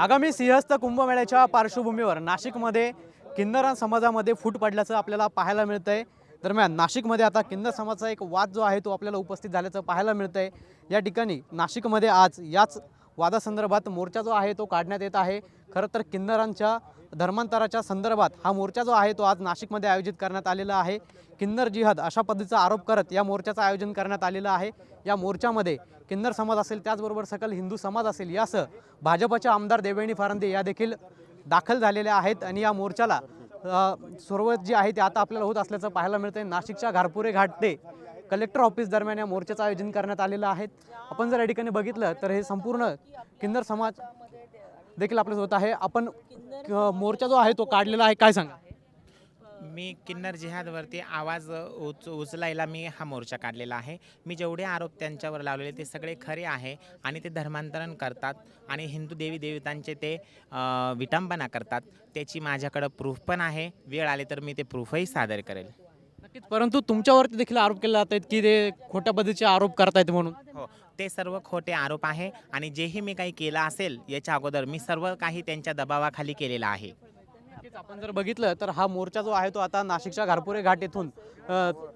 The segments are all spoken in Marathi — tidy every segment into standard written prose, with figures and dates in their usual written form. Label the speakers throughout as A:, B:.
A: आगामी सिंहस्थ कुंभमेळ्याच्या पार्श्वभूमीवर नाशिकमध्ये किन्नर समाजामध्ये फूट पडल्याचं आपल्याला पाहायला मिळतंय। दरम्यान नाशिकमध्ये आता किन्नर समाजाचा एक वाद जो आहे तो आपल्याला उपस्थित झाल्याचं पाहायला मिळतंय। या ठिकाणी नाशिकमध्ये आज याच वादासंदर्भात मोर्चा जो आहे तो काढण्यात येत आहे। खरं तर किन्नरांच्या धर्मांतराच्या संदर्भात हा मोर्चा जो आहे तो आज नाशिकमध्ये आयोजित करण्यात आलेला आहे। किन्नर जिहाद अशा पद्धतीचा आरोप करत या मोर्चाचं आयोजन करण्यात आलेलं आहे। या मोर्चामध्ये किन्नर समाज असेल, त्याचबरोबर सकल हिंदू समाज असेल, यासह भाजपचे आमदार देवयानी फरांदे या देखील दाखल झालेल्या आहेत आणि या मोर्चाला सुरुवात जी आहे ती आता आपल्याला होत असल्याचं पाहायला मिळतंय। नाशिकच्या घारपुरे घाट ते कलेक्टर ऑफिस दरम्यान या मोर्चाचं आयोजन करण्यात आलेलं आहे। आपण जर या ठिकाणी बघितलं तर हे संपूर्ण किन्नर समाज देखील आपल्यासोबत आहे। आपण मोर्चा जो आहे तो काढलेला आहे, काय सांगा?
B: मी किन्नर जिहादवरती आवाज उचलायला मी हा मोर्चा काढलेला आहे। मी जेवढे आरोप त्यांच्यावर लावलेले ते सगळे खरे आहे आणि ते धर्मांतरण करतात आणि हिंदू देवी देवतांचे ते विटंबना करतात। त्याची माझ्याकडे प्रूफ पण आहे। वेळ आली तर मी ते प्रूफही सादर करेल।
A: नक्कीच, परंतु तुमच्यावरती देखील आरोप केले जात आहेत की ते खोट्या पद्धतीचे आरोप करतायत म्हणून।
B: हो, ते सर्व खोटे आरोप आहे आणि जेही मी काही केलं असेल याच्या अगोदर मी सर्व काही त्यांच्या दबावाखाली केलेलं आहे।
A: आपण जर बघितलं तर हा मोर्चा जो आहे तो आता नाशिकच्या घारपुरे घाट येथून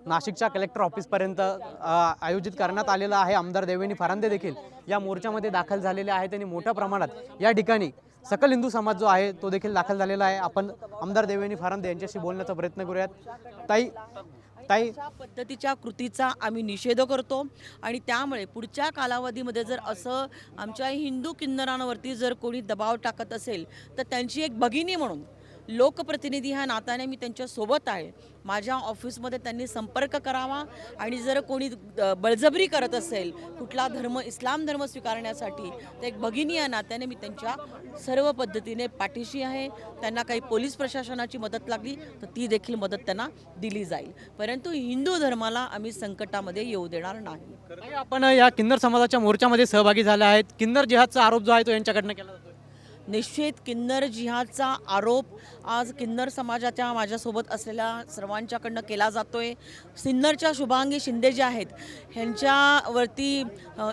A: नाशिकच्या कलेक्टर ऑफिसपर्यंत आयोजित करण्यात आलेला आहे। आमदार देवयानी फरांदे देखील या मोर्चामध्ये दाखल झालेले आहेत आणि मोठ्या प्रमाणात या ठिकाणी सकल हिंदू समाज जो आहे तो देखील दाखल झालेला आहे। आपण आमदार देवयानी फरांदे यांच्याशी बोलण्याचा प्रयत्न करूयात। ताई
C: अशा पद्धतीच्या कृतीचा आम्ही निषेध करतो आणि त्यामुळे पुढच्या कालावधीमध्ये जर असं आमच्या हिंदू किन्नरांवरती जर कोणी दबाव टाकत असेल तर त्यांची एक भगिनी म्हणून, लोकप्रतिनिधी ह्या नात्याने मी त्यांच्या सोबत आहे। माझ्या ऑफिसमध्ये त्यांनी संपर्क करावा आणि जर कोणी बळजबरी करत असेल कुठला धर्म, इस्लाम धर्म स्वीकारण्यासाठी, तर एक भगिनी या नात्याने मी त्यांच्या सर्व पद्धतीने पाठीशी आहे। त्यांना काही पोलीस प्रशासनाची मदत लागली तर ती देखील मदत त्यांना दिली जाईल, परंतु हिंदू धर्माला आम्ही संकटामध्ये येऊ देणार नाही।
A: आपण या किन्नर समाजाच्या मोर्चामध्ये सहभागी झाले आहेत। किन्नर जिहादचा आरोप जो आहे तो यांच्याकडनं केला जातो।
C: निश्चित किन्नर जिहादचा आरोप आज किन्नर समाजाच्या माझ्यासोबत असलेल्या सर्वांच्याकडनं केला जातोय। सिन्नरच्या शुभांगी शिंदे जे आहेत ह्यांच्यावरती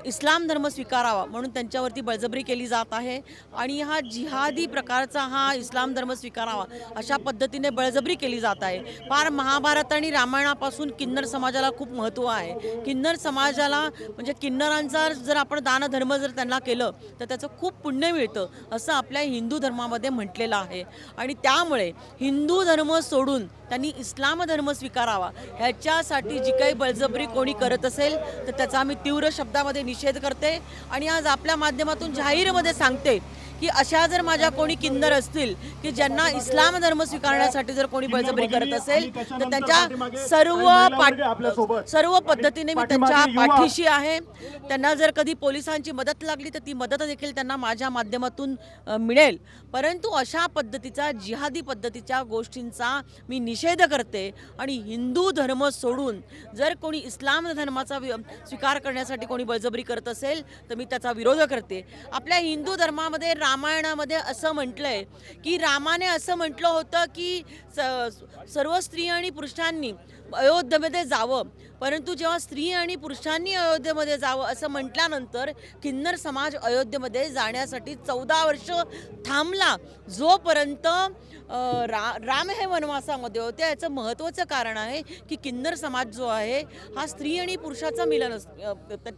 C: इस्लाम धर्म स्वीकारावा म्हणून त्यांच्यावरती बळजबरी केली जात आहे आणि हा जिहादी प्रकारचा हा इस्लाम धर्म स्वीकारावा अशा पद्धतीने बळजबरी केली जात आहे। फार महाभारत आणि रामायणापासून किन्नर समाजाला खूप महत्त्व आहे। किन्नर समाजाला म्हणजे किन्नरांचा जर आपण दानधर्म जर त्यांना केलं तर त्याचं खूप पुण्य मिळतं असं आपल्या हिंदू धर्मामध्ये म्हटलेलं आहे आणि त्यामुळे हिंदू धर्म सोडून त्यांनी इस्लाम धर्म स्वीकारावा ह्याच्यासाठी जी काही बळजबरी कोणी करत असेल तर त्याचा मी तीव्र शब्दामध्ये निषेध करते आणि आज आपल्या माध्यमातून जाहीरमध्ये सांगते की अशा जर माझ्या कोणी किन्नर असतील की ज्यांना इस्लाम धर्म स्वीकारण्यासाठी जर कोणी बळजबरी करत असेल तर त्यांच्या सर्व पद्धतीने मी त्यांच्या पाठीशी आहे। त्यांना जर कधी पोलिसांची मदत लागली तर ती मदत देखील त्यांना माझ्या माध्यमातून मिळेल, परंतु अशा पद्धतीचा जिहादी पद्धतीच्या गोष्टींचा मी निषेध करते आणि हिंदू धर्म सोडून जर कोणी इस्लाम धर्माचा स्वीकार करण्यासाठी कोणी बळजबरी करत असेल तर मी त्याचा विरोध करते। आपल्या हिंदू धर्मामध्ये रामायणामध्ये असं म्हटलंय की रामाने असं म्हटलं होतं की सर्व स्त्री आणि पुरुषांनी अयोध्येमध्ये जावं, परंतु जेव्हा स्त्री आणि पुरुषांनी अयोध्येमध्ये जावं असं म्हटल्यानंतर किन्नर समाज अयोध्येमध्ये जाण्यासाठी 14 वर्ष थांबला। जोपर्यंत राम हे वनवासामध्ये होते याचं महत्त्वाचं कारण आहे की किन्नर समाज जो आहे हा स्त्री आणि पुरुषाचं मिलन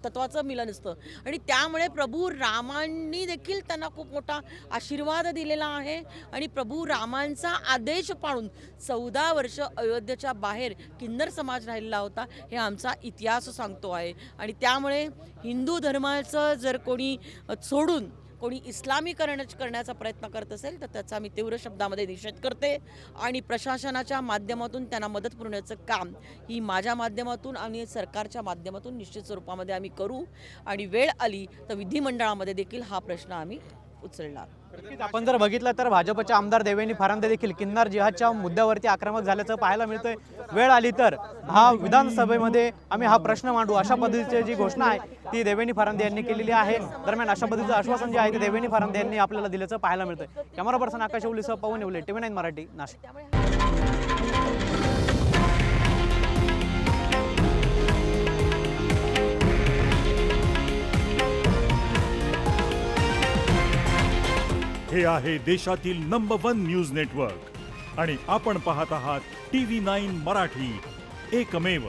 C: तत्वाचं मिलन असतं आणि त्यामुळे प्रभू रामांनी देखील त्यांना खूप मोठा आशीर्वाद दिलेला आहे आणि प्रभू रामांचा आदेश पाळून 14 वर्ष अयोध्येच्या बाहेर किन्नर समाज राहिलेला होता हे आमचा इतिहास सांगतो आहे आणि त्यामुळे हिंदू धर्माचं जर कोणी सोडून कोणी इस्लामीकरण करण्याचा प्रयत्न करत असेल तर त्याचा मी तीव्र शब्दामध्ये निषेध करते आणि प्रशासनाच्या माध्यमातून त्यांना मदत पुरवण्याचं काम ही माझ्या माध्यमातून आणि सरकारच्या माध्यमातून निश्चित स्वरूपामध्ये आम्ही करू आणि वेळ आली तर विधिमंडळामध्ये देखील हा प्रश्न आम्ही उचलणार।
A: आपण जर बघितलं तर भाजपचे आमदार देवयानी फरांदे देखील किन्नर जिहादच्या मुद्द्यावरती आक्रमक झाल्याचं पाहायला मिळतंय। वेळ आली तर हा विधानसभेमध्ये आम्ही हा प्रश्न मांडू अशा पद्धतीची जी घोषणा आहे ती देवयानी फरांदे यांनी केलेली आहे। दरम्यान अशा पद्धतीचं आश्वासन जे आहे ते देवयानी फरांदे यांनी आपल्याला दिल्याचं पाहायला मिळतंय। कॅमेरा पर्सन आकाश येवलेसह पवन येवले, TV9 मराठी, नाशिक।
D: हे आहे देशातील नंबर 1 न्यूज नेटवर्क आणि आपण पाहत आहात TV9 मराठी, एकमेव.